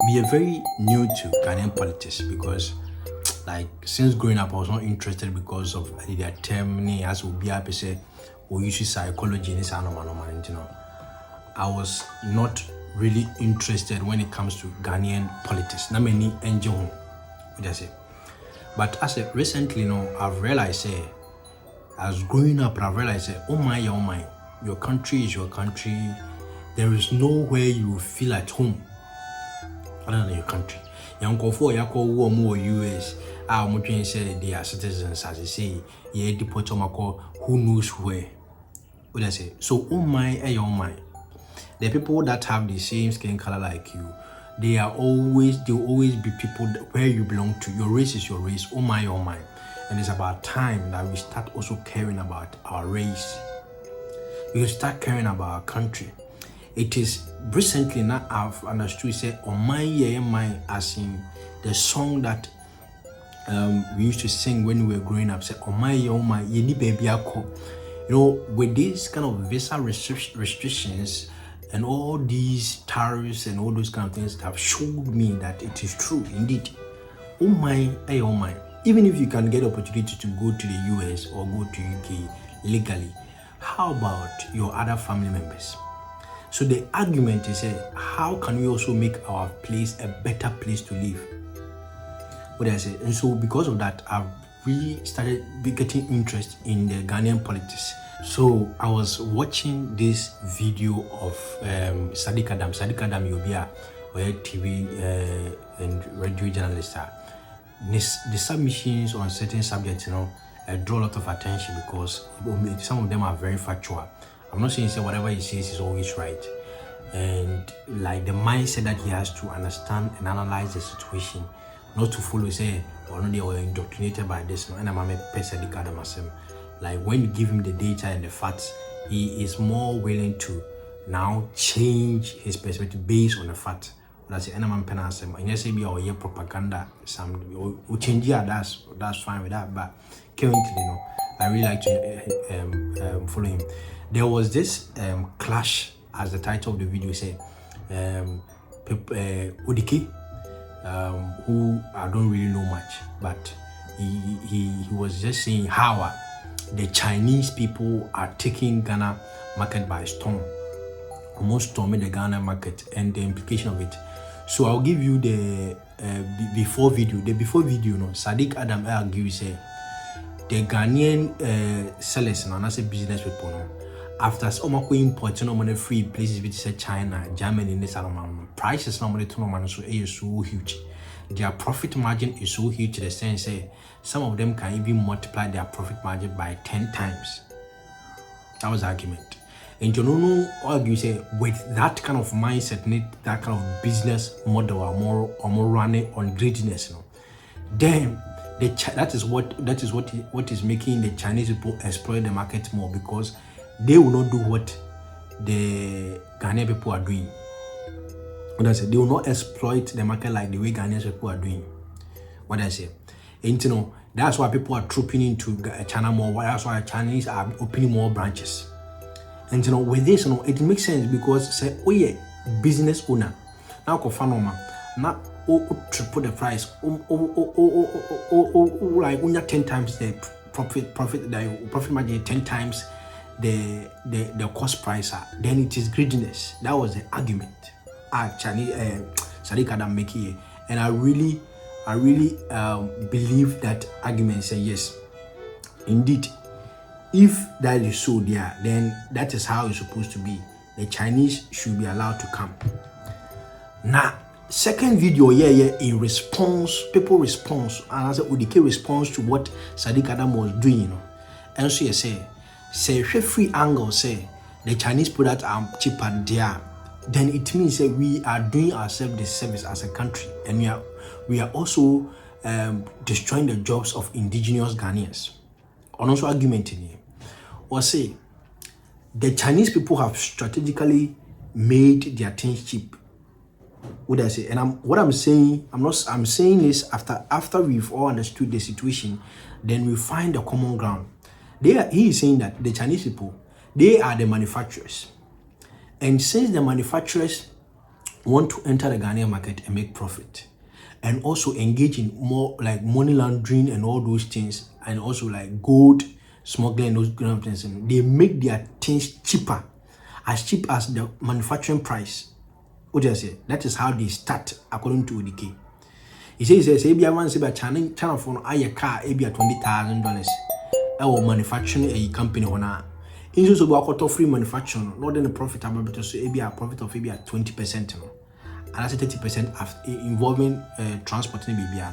We are very new to Ghanaian politics because, like, since growing up, I was not interested because of their term, as we be happy say, we use psychology in this animal. I was not really interested when it comes to Ghanaian politics. Not many engine, what I say. But as recently, I've realized, as growing up, I've realized, oh my, your country is your country. There is nowhere you feel at home other than your country. Young for Yako more US, our Mutuan said they are citizens, as they say, ye deport who knows where. What I say? So, oh my, the people that have the same skin color like you, they'll always be people where you belong to. Your race is your race. Oh my. And it's about time that we start also caring about our race. We start caring about our country. It is recently now I've understood, say, oh my, as in the song that we used to sing when we were growing up, say, oh my, yeni baby ako. With these kind of visa restrictions and all these tariffs and all those kind of things have showed me that it is true indeed. Oh my. Even if you can get opportunity to go to the US or go to UK legally, how about your other family members? So the argument is, how can we also make our place a better place to live? What I say, and so because of that, I've really started getting interest in the Ghanaian politics. So I was watching this video of Saddick Adam. Saddick Adam, you'll be a TV and radio journalist. The submissions on certain subjects, draw a lot of attention because some of them are very factual. I'm not saying whatever he says is always right. And like the mindset that he has to understand and analyze the situation, not to follow, or no, they were indoctrinated by this. And I'm a person like when you give him the data and the facts, he is more willing to now change his perspective based on the facts. That's the enemy penance. And yes, be our propaganda. Some change, that's fine with that. But currently, I really like to follow him. There was this clash, as the title of the video said, Udiki, who I don't really know much, but he was just saying how the Chinese people are taking Ghana market by storm, almost storming the Ghana market, and the implication of it. So I'll give you the before video. The before video, Saddick Adam argues the Ghanaian sellers and another business people, after some import money free places which say China, Germany, and this prices normally to so huge. Their profit margin is so huge to the sense some of them can even multiply their profit margin by 10 times. That was the argument. And you argue with that kind of mindset, that kind of business model or more running on greediness, then that is what is making the Chinese people exploit the market more, because they will not do what the Ghanaian people are doing. What I say, they will not exploit the market like the way Ghanaian people are doing. What I say, and that's why people are trooping into China more. That's why Chinese are opening more branches. And with this, it makes sense because business owner now now triple the price, like 10 times the profit margin, 10 times the cost price, then it is greediness. That was the argument Chinese Saddick Adam making, and I really believe that argument. Say yes, indeed, if that is so there, then that is how it's supposed to be. The Chinese should be allowed to come. Now, second video in response, people response, and as Udike response to what Saddick Adam was doing, and so you say free angle, the Chinese products are cheaper there, then it means that we are doing ourselves the service as a country, and we are also destroying the jobs of indigenous Ghanaians. And also argumenting here, or say the Chinese people have strategically made their things cheap. What I say, and I'm saying this after we've all understood the situation, then we find a common ground. He is saying that the Chinese people, they are the manufacturers, and since the manufacturers want to enter the Ghanaian market and make profit, and also engage in more like money laundering and all those things, and also like gold smuggling, those kind of things. They make their things cheaper, as cheap as the manufacturing price. What do I say? That is how they start, according to ODK. He says, "Maybe I want to say by China for a car, maybe $20,000. Our manufacturing a company on in so about free manufacturing, not then a profit about so maybe a profit of maybe 20%, and that's 30% involving transporting baby.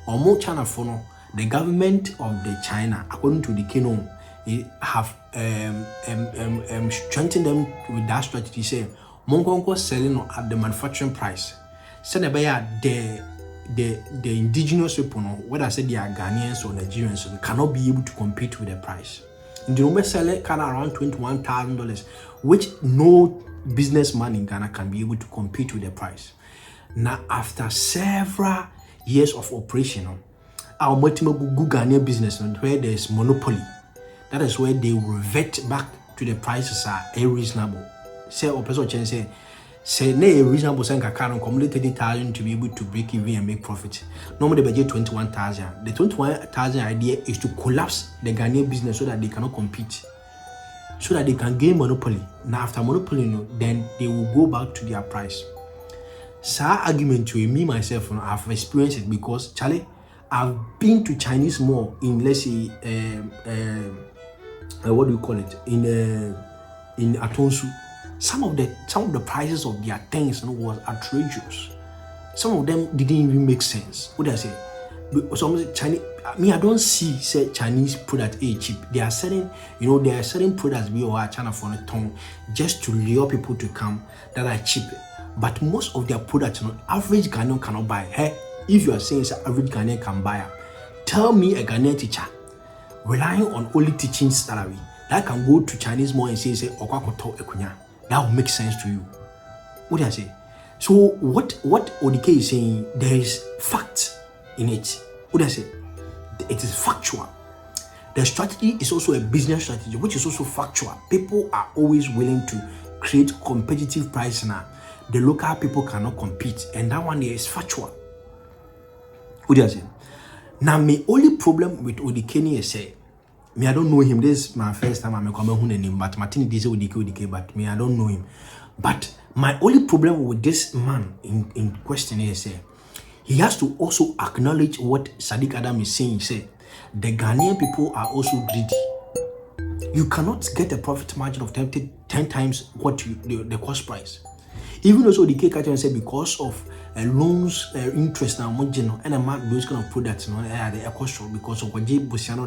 Or more China for the government of the China, according to the Kino, have strengthened them with that strategy. Say, Mongongo selling at the manufacturing price. Send the indigenous people, whether I say they are Ghanaians or Nigerians, cannot be able to compete with the price. The number sell it kind of around $21,000, which no businessman in Ghana can be able to compete with the price. Now, after several years of operation, our multiple Ghanaian business where there is monopoly, that is where they revert back to the prices are reasonable. Say, or person can say a reasonable senka can complete 30,000 to be able to break even and make profit. Normally they budget 21,000. The 21,000 idea is to collapse the Ghanaian business so that they cannot compete, so that they can gain monopoly. Now after monopoly, then they will go back to their price. So argument to me myself, I've experienced it because Charlie, I've been to Chinese mall in, let's say, what do you call it, in Atonsu. Some of the prices of their things was outrageous. Some of them didn't even make sense. What did I say? Some Chinese, I don't see say Chinese product cheap. They are selling, there are certain products we are China for a tongue just to lure people to come that are cheap. But most of their products, average Ghanaian cannot buy. Hey, if you are saying say average Ghanaian can buy, tell me a Ghanaian teacher relying on only teaching salary that can go to Chinese mall and say okwakoto ekunya. That will make sense to you. What do I say? So what ODK is saying, there is fact in it. What do I say? It is factual. The strategy is also a business strategy, which is also factual. People are always willing to create competitive price now. The local people cannot compete, and that one there is factual. What do I say? Now, my only problem with ODK is say, I don't know him. This is my first time I'm coming home, but Martin this ODK, but I don't know him. But my only problem with this man in question is he has to also acknowledge what Saddick Adam is saying. Say the Ghanaian people are also greedy. You cannot get a profit margin of 10 times what the cost price. Even though the cake can say because of loans, interest now, and those kind of products, they are costly because of what Busiano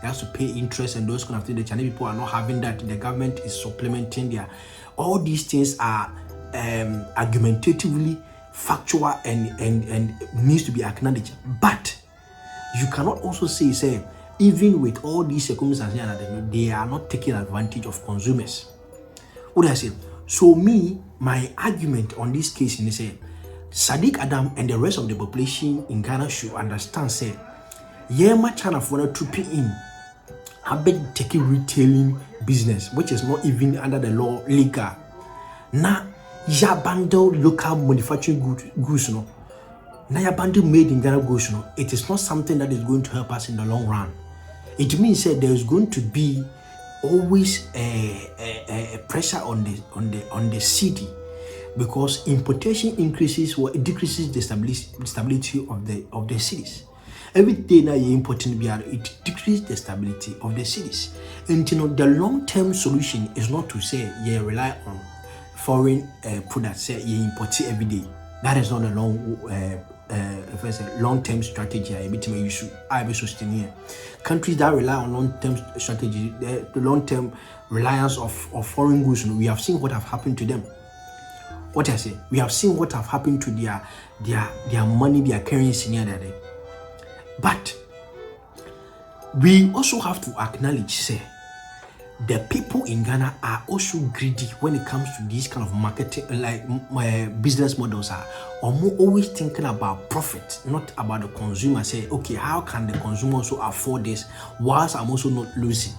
has to pay interest and those kind of things. The Chinese people are not having that. The government is supplementing their. All these things are argumentatively factual and needs to be acknowledged. But you cannot also say even with all these circumstances, they are not taking advantage of consumers. What do I say? So my argument on this case is Saddick Adam and the rest of the population in Ghana should understand China for to pay in. I've been taking retailing business, which is not even under the law legal. Now, ya bundle local manufacturing goods, Now ya bundle made in Ghana goods, It is not something that is going to help us in the long run. It means that there is going to be always a pressure on the city, because importation increases or it decreases the stability of the cities. Every day now you're importing beer, it decreases the stability of the cities. And the long-term solution is not to say you rely on foreign products, say you import every day. That is not a long-term strategy. I be sustaining. Countries that rely on long-term strategy, the long-term reliance of foreign goods, we have seen what have happened to them. What I say, we have seen what have happened to their money, their currency near that day. But we also have to acknowledge, the people in Ghana are also greedy when it comes to these kind of marketing, like business models are always thinking about profit, not about the consumer. Say, okay, how can the consumer also afford this whilst I'm also not losing?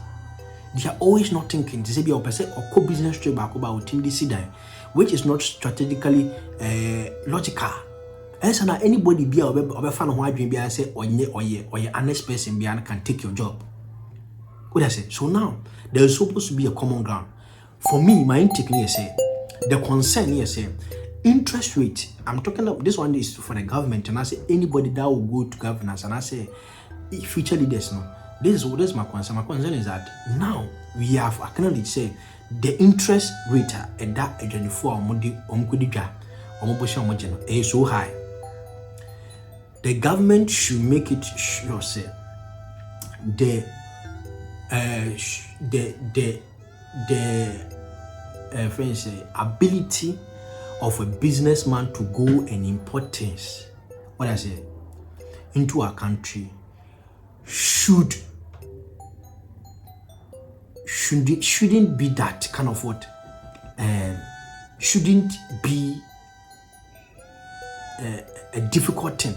They are always not thinking. They say, be a person or co-business trade back about team this down. which is not strategically logical. As anybody be a fan of why dream be I say or ye honest person be can take your job. What I say? So now there's supposed to be a common ground. For me, my intake here say the concern here say interest rate. I'm talking about this one is for the government, and I say anybody that will go to governance, and I say future leaders. No, this is my concern. My concern is that now we have acknowledged say the interest rate at that 24 is so high. The government should make it sure say the friends say ability of a businessman to go and import things, what I say, into our country shouldn't be that kind of what shouldn't be a difficult thing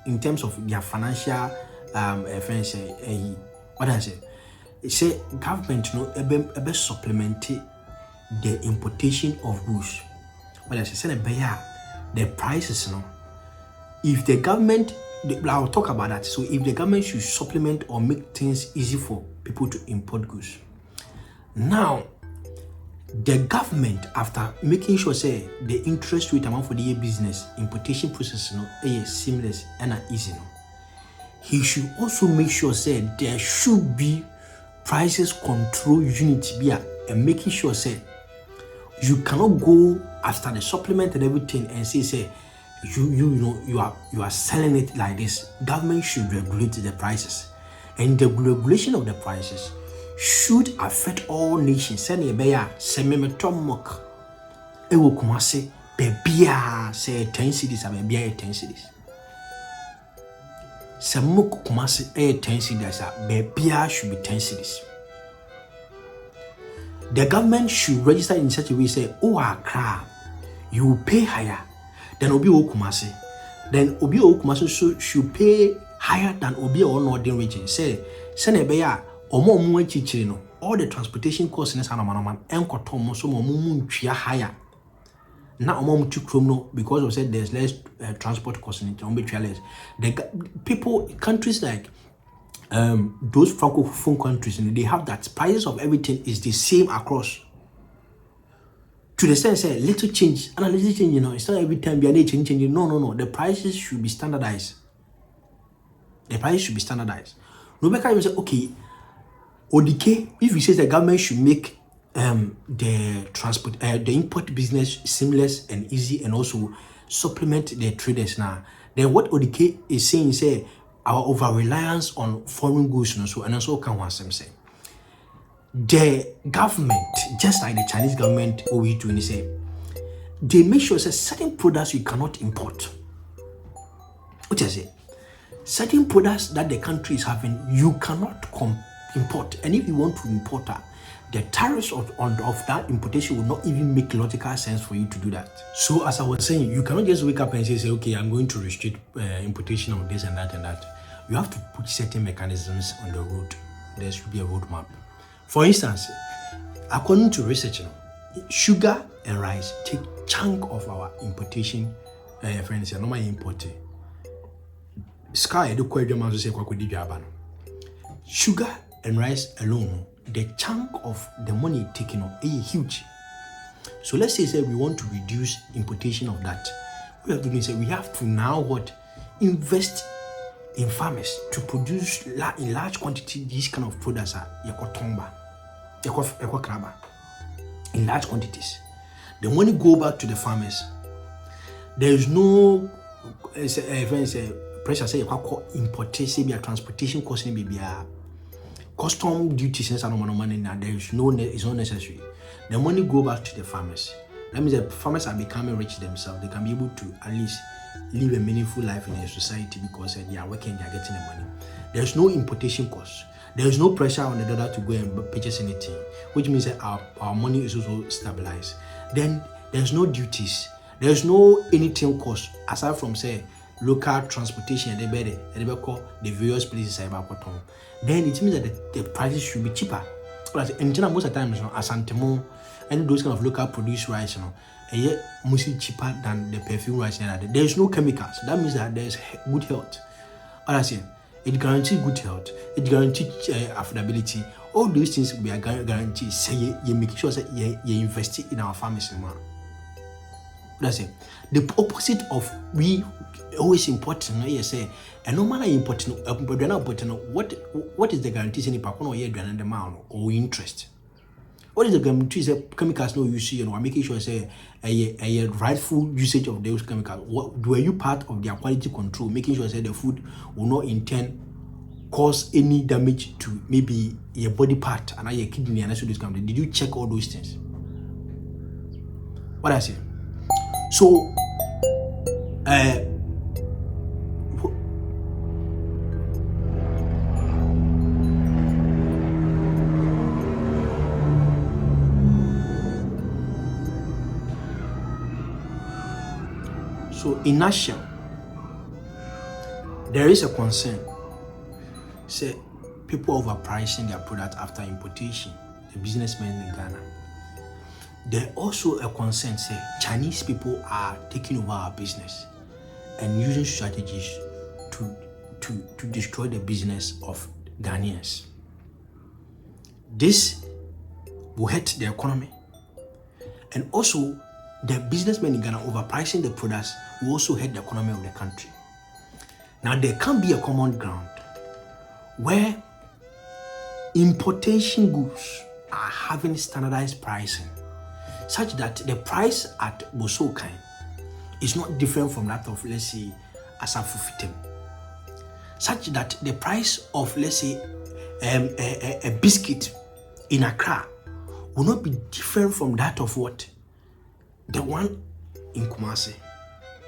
in terms of their financial friends say what I say. It say government ebe supplement the importation of goods. What I say the prices no. If the government, I'll talk about that. So if the government should supplement or make things easy for people to import goods. Now, the government, after making sure say the interest rate amount for the business importation process is seamless and easy, he should also make sure say there should be prices control unit and making sure say you cannot go after the supplement and everything and say you are selling it like this. Government should regulate the prices, and the regulation of the prices should affect all nations. Say semimetomok ewo kumase bebia say 10 cities and bebia 10 cities. Semok kumase 10 cities bebia should be 10 cities. The government should register in such a way say, oh Accra, you will pay higher than Obi Kumasi. Then Obi Kumasi should pay higher than Obi or Northern region. Say, Senebeya or more chichino, all the transportation costs in Sanamaman and Kotomo so more higher. Now mom to criminal because of said there's less transport costs in it. The people countries like those francophone countries, they have that prices of everything is the same across. To the sense, say little change, and a little change, it's not every time you're changing. No. The prices should be standardized. The prices should be standardized. Rebecca will say, okay, ODK, if you say the government should make the import business seamless and easy and also supplement the traders now, then what ODK is saying say our over-reliance on foreign goods and also can want them say the government, just like the Chinese government always doing, say they make sure that certain products you cannot import. What I say, certain products that the country is having you cannot import, and if you want to import that, the tariffs of that importation will not even make logical sense for you to do that. So as I was saying, you cannot just wake up and say okay, I'm going to restrict importation of this and that and that. You have to put certain mechanisms on the road. There should be a roadmap. For instance, according to research, sugar and rice take chunk of our importation. Friends, normal importing. Sky do quite the say sugar and rice alone, the chunk of the money taken up is huge. So let's say we want to reduce importation of that. We have to do is we have to now invest in farmers to produce in large quantity these kind of products in large quantities. The money go back to the farmers. There is no pressure say importation, transportation cost custom duties and money now. It's not necessary. The money go back to the farmers. That means the farmers are becoming rich themselves. They can be able to at least live a meaningful life in a society because they are working, they are getting the money. There's no importation cost. There's no pressure on the dollar to go and purchase anything, which means that our money is also stabilized. Then there's no duties. There's no anything cost aside from say local transportation and they call the various places. Then it means that the prices should be cheaper. And most of the time, Asantemo and those kind of local produce rice, yet mostly cheaper than the perfume right now. There is no chemicals. That means that there is good health. What I say, it guarantees good health. It guarantees affordability. All those things we are guaranteed. Say you make sure that you invest in our families. That's it. The opposite of we always important. You say, and no matter important, what is the guarantee? Any part no year the amount or interest. What is the guarantee? Say chemicals no use you know making sure say a rightful usage of those chemicals. Were you part of their quality control, making sure say the food will not intend cause any damage to maybe your body part and your kidney and so this kind of thing? Did you check all those things? What I say? So so in nutshell, there is a concern. Say people overpricing their product after importation, the businessmen in Ghana. There also a concern, say Chinese people are taking over our business and using strategies to destroy the business of Ghanaians. This will hurt the economy, and also the businessmen in Ghana overpricing the products will also hurt the economy of the country. Now there can be a common ground where importation goods are having standardized pricing, such that the price at Bosokan is not different from that of, let's say, Asafufitem. Such that the price of, let's say, a biscuit in Accra will not be different from that of what? The one in Kumasi.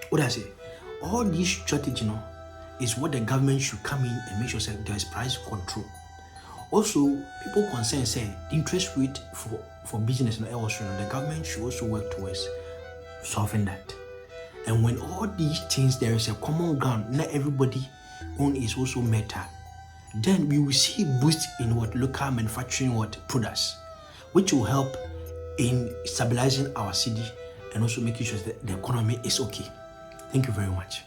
What I say? All these strategy, you know, is what the government should come in and make sure that there is price control. Also, people concerned say the interest rate for business and also the government should also work towards solving that. And when all these things there is a common ground, not everybody own is also met at, then we will see a boost in what local manufacturing products, which will help in stabilizing our city and also making sure that the economy is okay. Thank you very much.